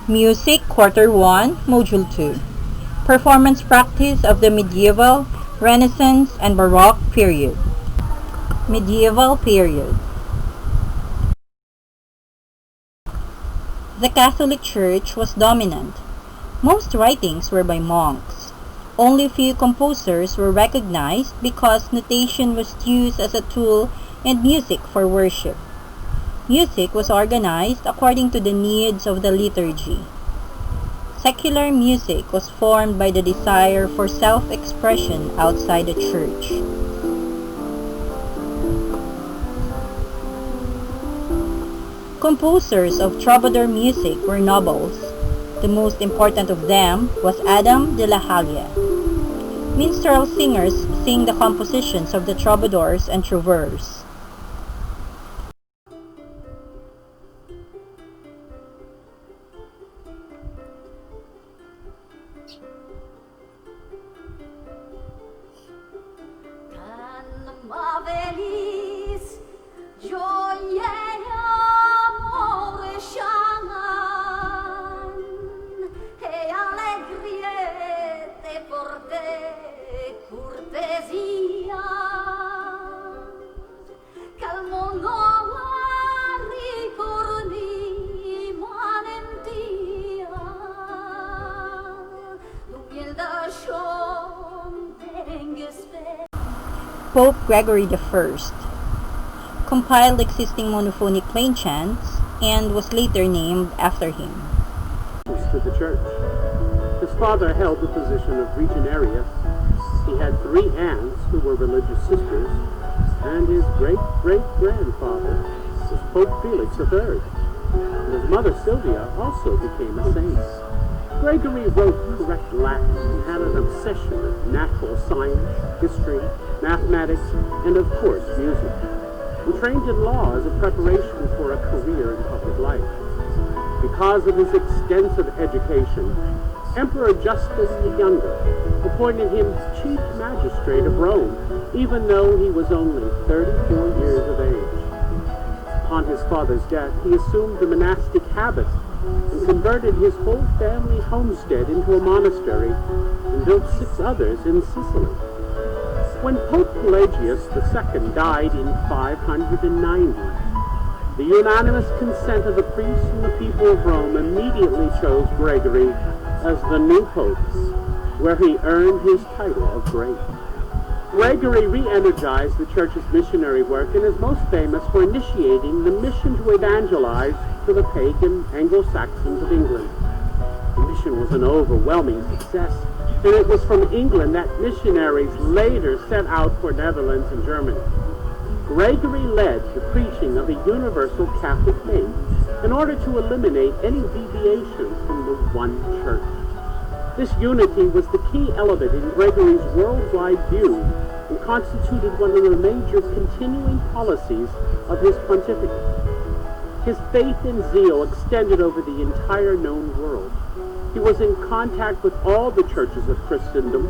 Music, Quarter 1, Module 2. Performance practice of the medieval, Renaissance, and Baroque period. Medieval period. The Catholic Church was dominant. Most writings were by monks. Only few composers were recognized because notation was used as a tool in music for worship. Music was organized according to the needs of the liturgy. Secular music was formed by the desire for self-expression outside the church. Composers of troubadour music were nobles. The most important of them was Adam de la Halle. Minstrel singers sing the compositions of the troubadours and trouveurs. Pope Gregory I compiled existing monophonic plain chants and was later named after him. To the church. His father held the position of Regentarius. He had 3 aunts who were religious sisters, and his great-great-grandfather was Pope Felix III. And his mother Sylvia also became a saint. Gregory wrote correct Latin and had an obsession with natural science, history, mathematics, and of course music. He trained in law as a preparation for a career in public life. Because of his extensive education, Emperor Justin the Younger appointed him chief magistrate of Rome, even though he was only 34 years of age. Upon his father's death, he assumed the monastic habit and converted his whole family homestead into a monastery and built 6 others in Sicily. When Pope Pelagius II died in 590, the unanimous consent of the priests and the people of Rome immediately chose Gregory as the new pope, where he earned his title of Great. Gregory re-energized the church's missionary work and is most famous for initiating the mission to evangelize to the pagan Anglo-Saxons of England. The mission was an overwhelming success, and it was from England that missionaries later set out for Netherlands and Germany. Gregory led the preaching of a universal Catholic faith in order to eliminate any deviations from the one church. This unity was the key element in Gregory's worldwide view and constituted one of the major continuing policies of his pontificate. His faith and zeal extended over the entire known world. He was in contact with all the churches of Christendom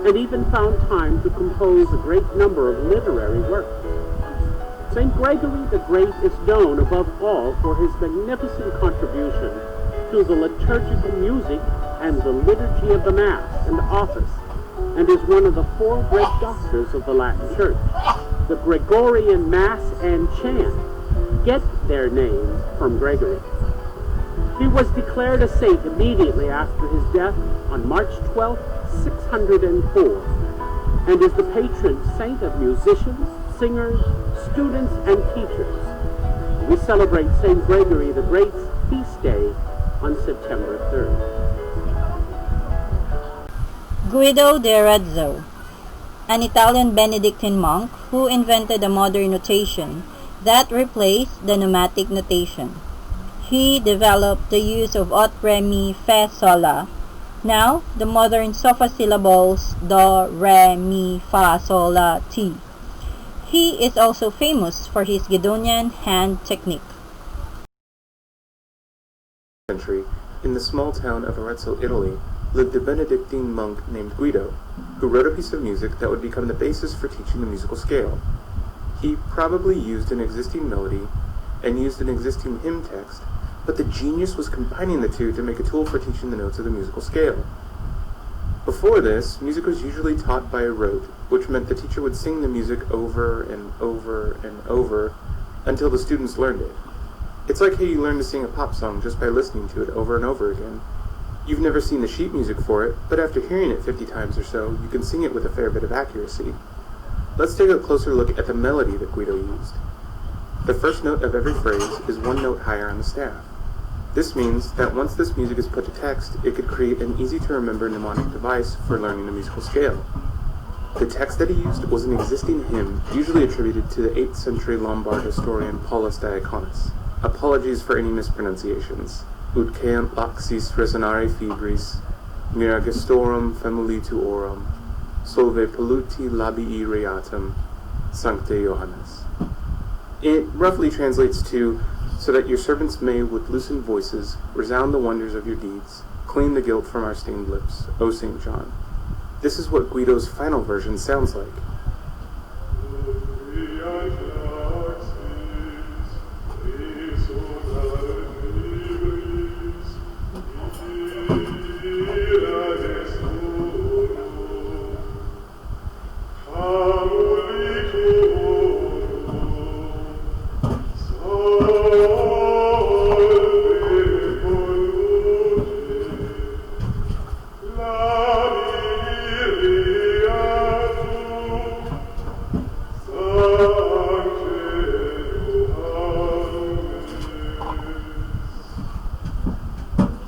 and even found time to compose a great number of literary works. St. Gregory the Great is known above all for his magnificent contribution to the liturgical music and the liturgy of the Mass and office, and is one of the 4 great doctors of the Latin Church. The Gregorian Mass and chant get their name from Gregory. He was declared a saint immediately after his death on March 12, 604, and is the patron saint of musicians, singers, students, and teachers. We celebrate St. Gregory the Great's feast day on September 3rd. Guido of Arezzo, an Italian Benedictine monk who invented a modern notation that replaced the nomadic notation. He developed the use of ut, re, mi, fa, sol, la. Now, the modern sofa syllables do, re, mi, fa, sol, la, ti. He is also famous for his Guidonian hand technique. In the small town of Arezzo, Italy, lived a Benedictine monk named Guido, who wrote a piece of music that would become the basis for teaching the musical scale. He probably used an existing melody and used an existing hymn text but the genius was combining the two to make a tool for teaching the notes of the musical scale. Before this, music was usually taught by rote, which meant the teacher would sing the music over and over and over until the students learned it. It's like how you learn to sing a pop song just by listening to it over and over again. You've never seen the sheet music for it, but after hearing it 50 times or so, you can sing it with a fair bit of accuracy. Let's take a closer look at the melody that Guido used. The first note of every phrase is one note higher on the staff. This means that once this music is put to text, it could create an easy-to-remember mnemonic device for learning the musical scale. The text that he used was an existing hymn, usually attributed to the 8th century Lombard historian Paulus Diaconus. Apologies for any mispronunciations. Ut ceant laxis resonare fibris, miragestorum femulituorum, solve polluti labii reatum, sancte Johannes. It roughly translates to, so that your servants may with loosened voices resound the wonders of your deeds, clean the guilt from our stained lips, O St. John. This is what Guido's final version sounds like.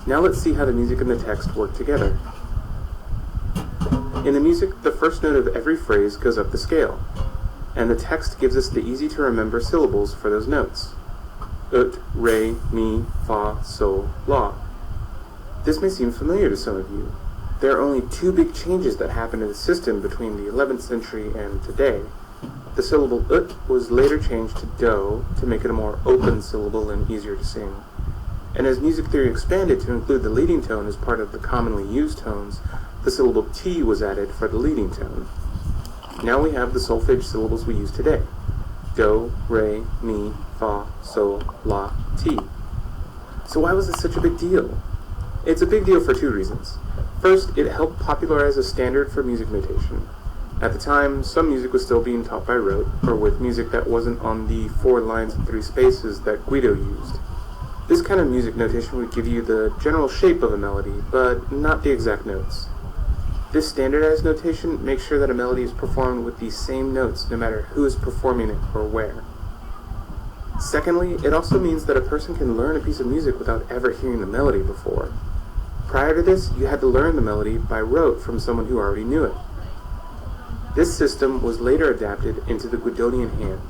Now let's see how the music and the text work together. In the music, the first note of every phrase goes up the scale, and the text gives us the easy-to-remember syllables for those notes. Ut, re, mi, fa, sol, la. This may seem familiar to some of you. There are only two big changes that happened in the system between the 11th century and today. The syllable ut was later changed to do to make it a more open syllable and easier to sing. And as music theory expanded to include the leading tone as part of the commonly used tones, the syllable T was added for the leading tone. Now we have the solfege syllables we use today. Do, re, mi, fa, sol, la, ti. So why was this such a big deal? It's a big deal for two reasons. First, it helped popularize a standard for music notation. At the time, some music was still being taught by rote, or with music that wasn't on the 4 lines and 3 spaces that Guido used. This kind of music notation would give you the general shape of a melody, but not the exact notes. This standardized notation makes sure that a melody is performed with the same notes no matter who is performing it or where. Secondly, it also means that a person can learn a piece of music without ever hearing the melody before. Prior to this, you had to learn the melody by rote from someone who already knew it. This system was later adapted into the Guidonian hand.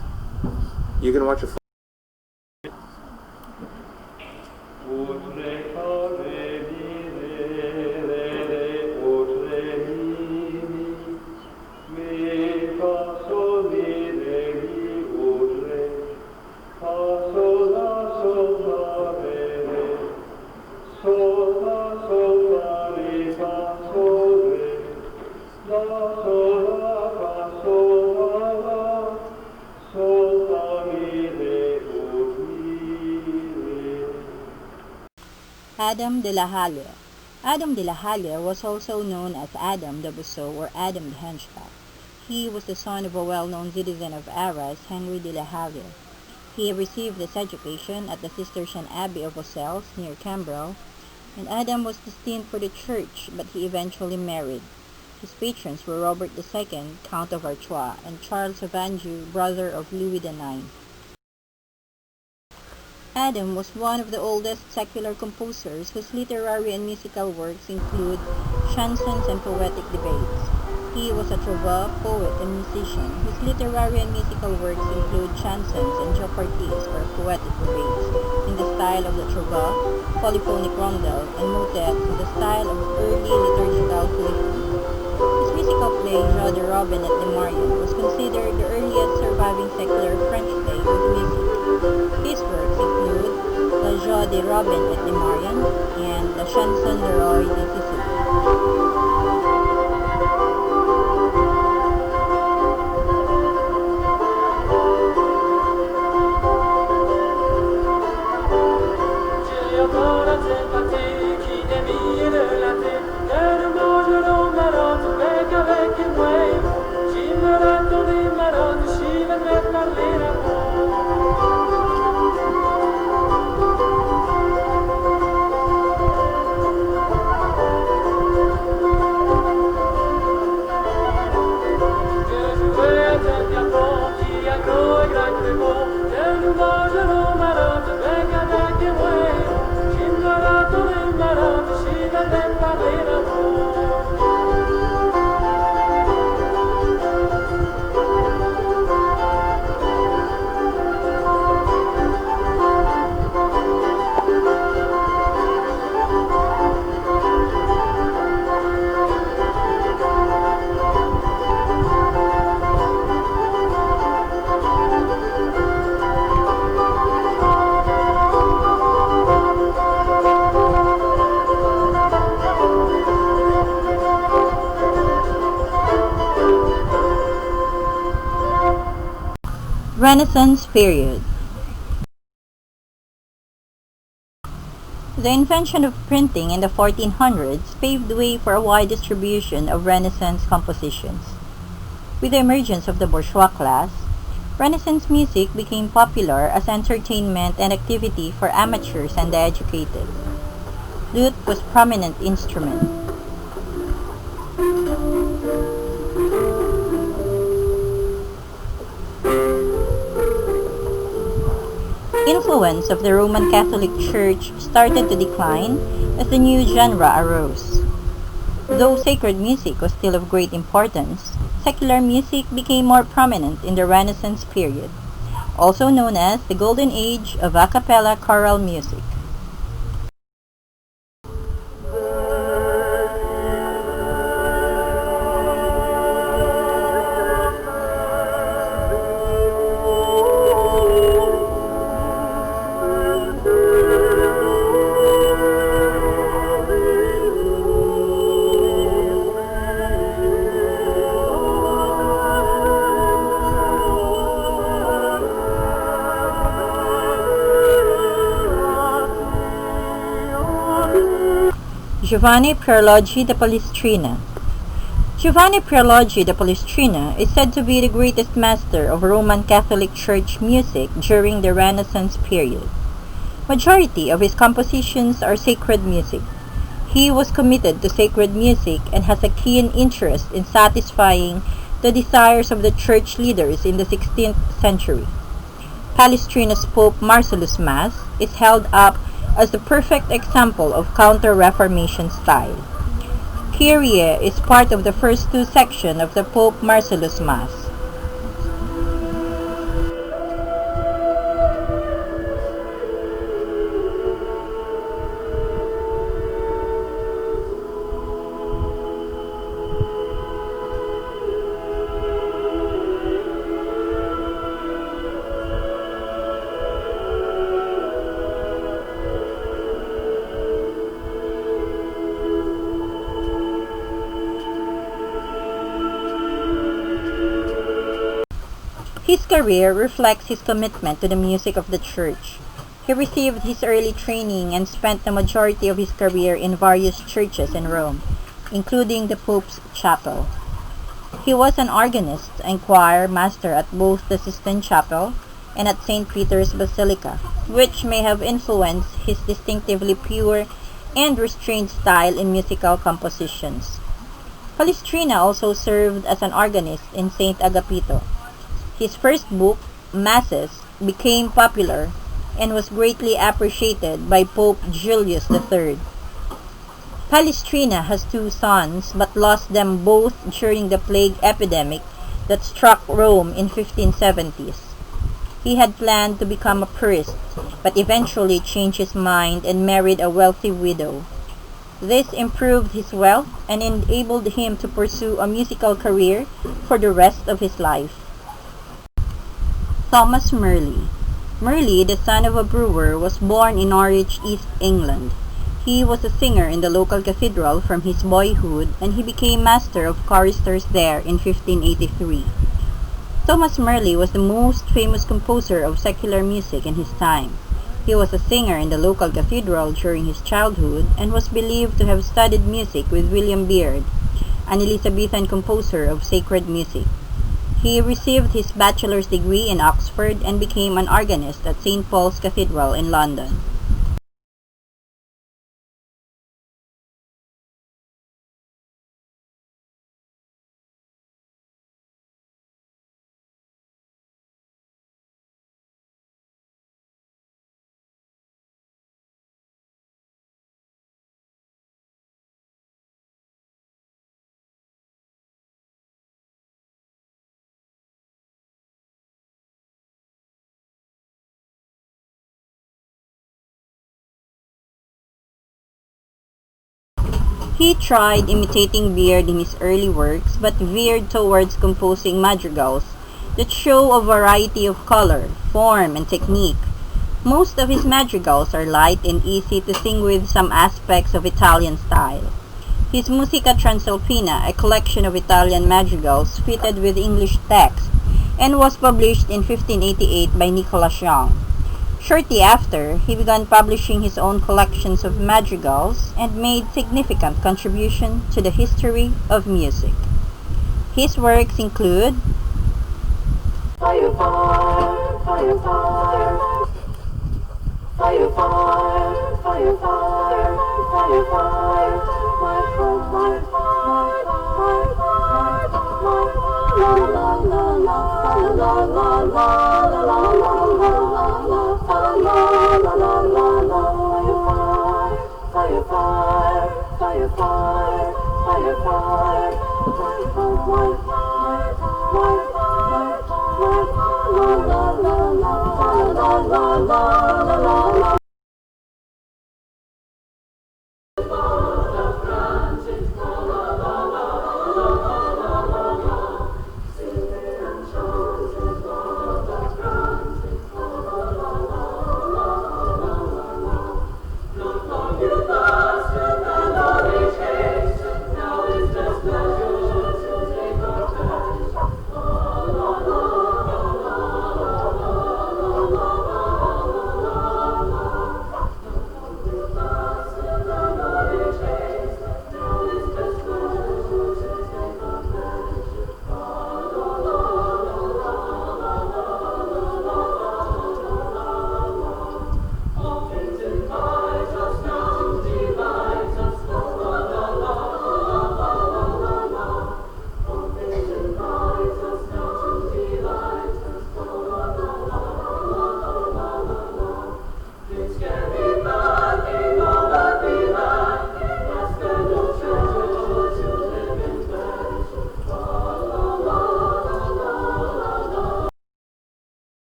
You can watch a Adam de la Halle. Adam de la Halle was also known as Adam the Busso or Adam the Hunchback. He was the son of a well-known citizen of Arras, Henry de la Halle. He received his education at the Cistercian Abbey of Auxelles near Cambrai, and Adam was destined for the church, but he eventually married. His patrons were Robert II, Count of Artois, and Charles of Anjou, brother of Louis IX. Adam was one of the oldest secular composers whose literary and musical works include chansons and poetic debates. He was a troubadour, poet, and musician whose literary and musical works include chansons and jeopardies or poetic debates in the style of the troubadour, polyphonic rondel, and motets in the style of early liturgical poetry. His musical play, Jeu de Robin et de Marion, was considered the earliest surviving secular French play with music. His works include Le Jeu de Robin et de Marion and La Chanson de Roy de Sicily. Renaissance period. The invention of printing in the 1400s paved the way for a wide distribution of Renaissance compositions. With the emergence of the bourgeois class, Renaissance music became popular as entertainment and activity for amateurs and the educated. Lute was a prominent instrument. Influence of the Roman Catholic Church started to decline as the new genre arose. Though sacred music was still of great importance, secular music became more prominent in the Renaissance period, also known as the Golden Age of a cappella choral music. Giovanni Pierluigi da Palestrina. Giovanni Pierluigi da Palestrina is said to be the greatest master of Roman Catholic Church music during the Renaissance period. Majority of his compositions are sacred music. He was committed to sacred music and has a keen interest in satisfying the desires of the church leaders in the 16th century. Palestrina's Pope Marcellus Mass is held up as the perfect example of Counter-Reformation style. Kyrie is part of the first two sections of the Pope Marcellus Mass. His career reflects his commitment to the music of the church. He received his early training and spent the majority of his career in various churches in Rome, including the Pope's Chapel. He was an organist and choir master at both the Sistine Chapel and at St. Peter's Basilica, which may have influenced his distinctively pure and restrained style in musical compositions. Palestrina also served as an organist in St. Agapito. His first book, Masses, became popular and was greatly appreciated by Pope Julius III. Palestrina has two sons but lost them both during the plague epidemic that struck Rome in 1570s. He had planned to become a priest, but eventually changed his mind and married a wealthy widow. This improved his wealth and enabled him to pursue a musical career for the rest of his life. Thomas Morley. Morley, the son of a brewer, was born in Norwich, East England. He was a singer in the local cathedral from his boyhood, and he became master of choristers there in 1583. Thomas Morley was the most famous composer of secular music in his time. He was a singer in the local cathedral during his childhood and was believed to have studied music with William Beard, an Elizabethan composer of sacred music. He received his bachelor's degree in Oxford and became an organist at St. Paul's Cathedral in London. He tried imitating Beard in his early works, but veered towards composing madrigals that show a variety of color, form, and technique. Most of his madrigals are light and easy to sing with some aspects of Italian style. His Musica Transalpina, a collection of Italian madrigals fitted with English text, and was published in 1588 by Nicholas Young. Shortly after, he began publishing his own collections of madrigals and made significant contribution to the history of music. His works include Fire, fire, fire, fire. Fire, fire, fire, fire, fire, fire. My heart, my heart, my heart, my heart. La la la la, la la la la, la la la la, la la la la. Fire, fire, fire, fire, fire, fire. My heart, my heart, my heart, my heart. La la la la, la la la la, la.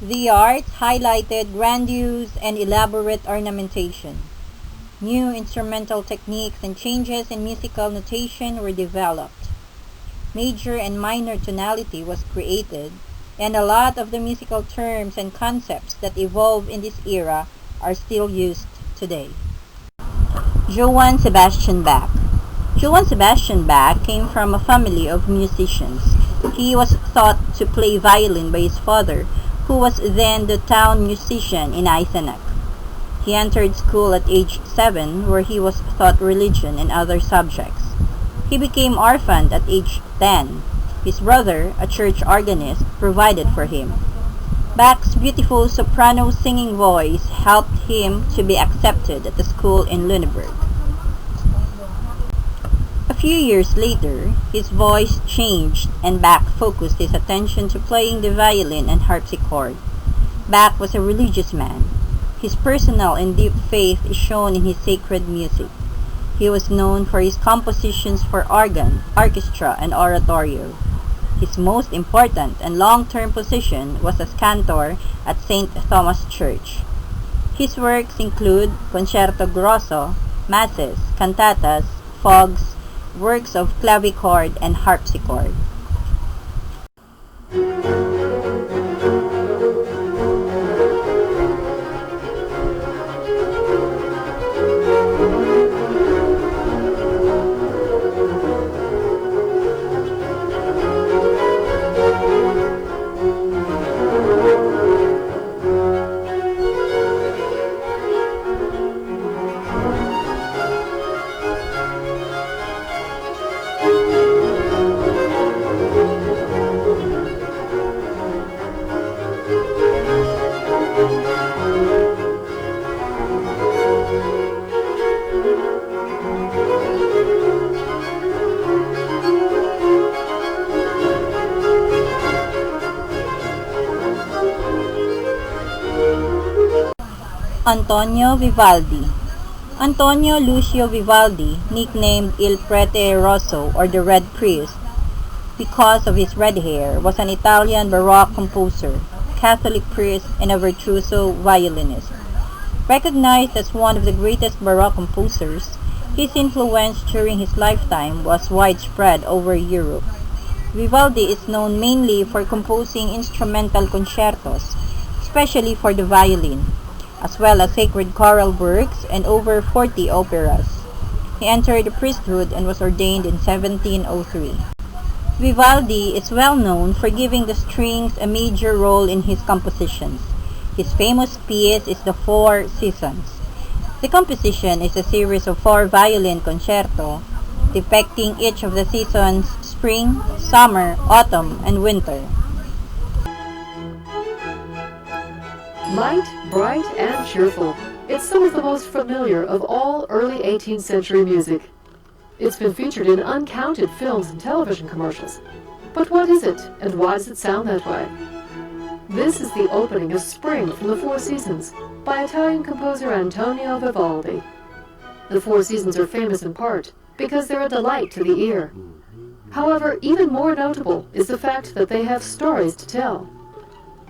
The art highlighted grandiose and elaborate ornamentation. New instrumental techniques and changes in musical notation were developed. Major and minor tonality was created, and a lot of the musical terms and concepts that evolved in this era are still used today. Johann Sebastian Bach. Johann Sebastian Bach came from a family of musicians. He was taught to play violin by his father, who was then the town musician in Eisenach. He entered school at age 7, where he was taught religion and other subjects. He became orphaned at age 10. His brother, a church organist, provided for him. Bach's beautiful soprano singing voice helped him to be accepted at the school in Lüneburg. A few years later, his voice changed and Bach focused his attention to playing the violin and harpsichord. Bach was a religious man. His personal and deep faith is shown in his sacred music. He was known for his compositions for organ, orchestra, and oratorio. His most important and long-term position was as cantor at St. Thomas Church. His works include concerto grosso, masses, cantatas, fugues, works of clavichord and harpsichord. Antonio Vivaldi. Antonio Lucio Vivaldi, nicknamed Il Prete Rosso or the Red Priest because of his red hair, was an Italian Baroque composer, Catholic priest, and a virtuoso violinist. Recognized as one of the greatest Baroque composers, his influence during his lifetime was widespread over Europe. Vivaldi is known mainly for composing instrumental concertos, especially for the violin, as well as sacred choral works and over 40 operas. he entered the priesthood and was ordained in 1703. Vivaldi is well known for giving the strings a major role in his compositions. His famous piece is The Four Seasons. The composition is a series of 4 violin concerto depicting each of the seasons: spring, summer, autumn, and winter. Light, bright, and cheerful. It's some of the most familiar of all early 18th century music. It's been featured in uncounted films and television commercials. But what is it, and why does it sound that way? This is the opening of Spring from the Four Seasons by Italian composer Antonio Vivaldi. The Four Seasons are famous in part because they're a delight to the ear. However, even more notable is the fact that they have stories to tell.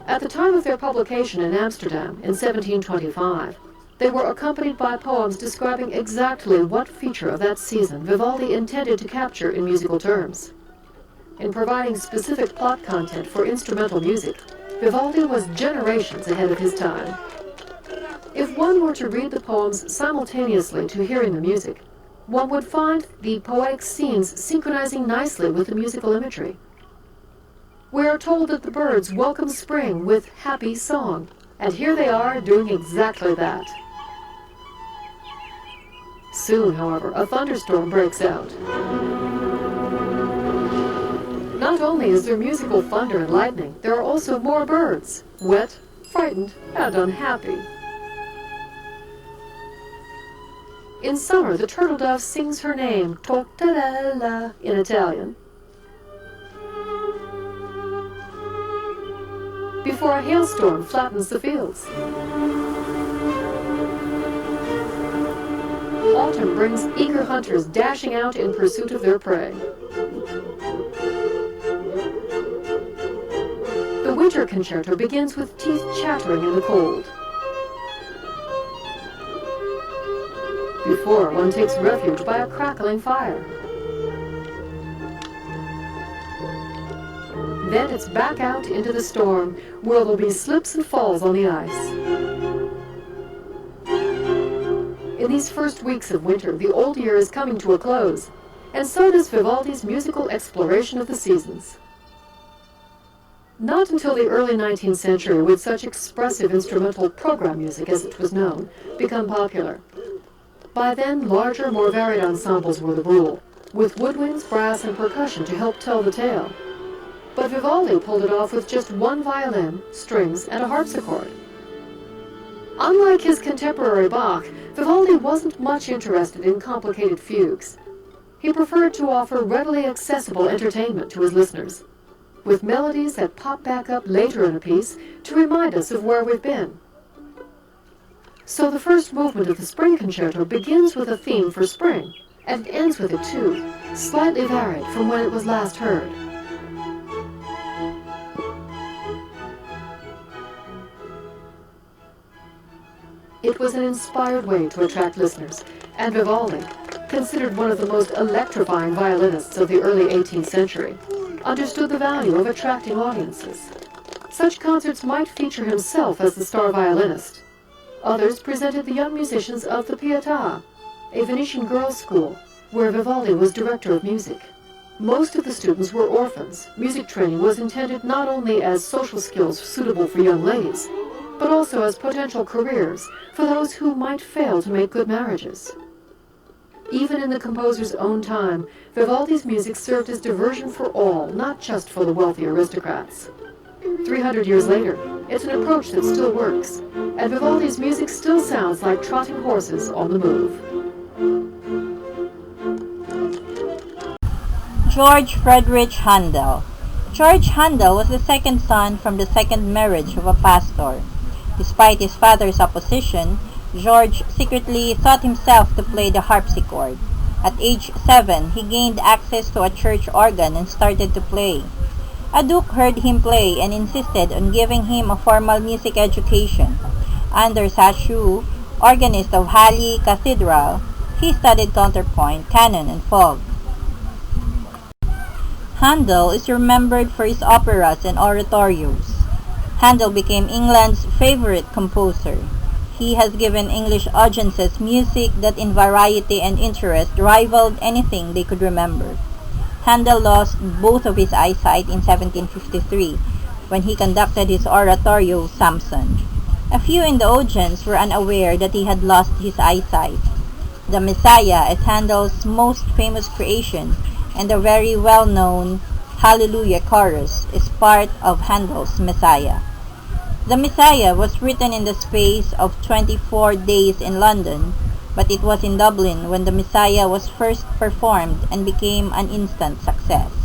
At the time of their publication in Amsterdam in 1725, they were accompanied by poems describing exactly what feature of that season Vivaldi intended to capture in musical terms. In providing specific plot content for instrumental music, Vivaldi was generations ahead of his time. If one were to read the poems simultaneously to hearing the music, one would find the poetic scenes synchronizing nicely with the musical imagery. We are told that the birds welcome spring with happy song, and here they are doing exactly that. Soon, however, a thunderstorm breaks out. Not only is there musical thunder and lightning, there are also more birds, wet, frightened, and unhappy. In summer, the turtle dove sings her name, Tortarella, in Italian, before a hailstorm flattens the fields. Autumn brings eager hunters dashing out in pursuit of their prey. The winter concerto begins with teeth chattering in the cold, before one takes refuge by a crackling fire. Then it's back out into the storm, where there'll be slips and falls on the ice. In these first weeks of winter, the old year is coming to a close, and so does Vivaldi's musical exploration of the seasons. Not until the early 19th century would such expressive instrumental program music, as it was known, become popular. By then, larger, more varied ensembles were the rule, with woodwinds, brass, and percussion to help tell the tale. But Vivaldi pulled it off with just 1 violin, strings, and a harpsichord. Unlike his contemporary Bach, Vivaldi wasn't much interested in complicated fugues. He preferred to offer readily accessible entertainment to his listeners, with melodies that pop back up later in a piece to remind us of where we've been. So the first movement of the Spring Concerto begins with a theme for spring, and ends with it too, slightly varied from when it was last heard. It was an inspired way to attract listeners, and Vivaldi, considered one of the most electrifying violinists of the early 18th century, understood the value of attracting audiences. Such concerts might feature himself as the star violinist. Others presented the young musicians of the Pietà, a Venetian girls' school, where Vivaldi was director of music. Most of the students were orphans. Music training was intended not only as social skills suitable for young ladies, but also as potential careers for those who might fail to make good marriages. Even in the composer's own time, Vivaldi's music served as diversion for all, not just for the wealthy aristocrats. 300 years later, it's an approach that still works, and Vivaldi's music still sounds like trotting horses on the move. George Frideric Handel. George Handel was the second son from the second marriage of a pastor. Despite his father's opposition, George secretly taught himself to play the harpsichord. At age 7, he gained access to a church organ and started to play. A duke heard him play and insisted on giving him a formal music education. Under Sashu, organist of Halle Cathedral, he studied counterpoint, canon, and fugue. Handel is remembered for his operas and oratorios. Handel became England's favorite composer. he has given English audiences music that in variety and interest rivaled anything they could remember. Handel lost both of his eyesight in 1753 when he conducted his oratorio Samson. A few in the audience were unaware that he had lost his eyesight. The Messiah is Handel's most famous creation, and the very well-known Hallelujah chorus is part of Handel's Messiah. The Messiah was written in the space of 24 days in London, but it was in Dublin when the Messiah was first performed and became an instant success.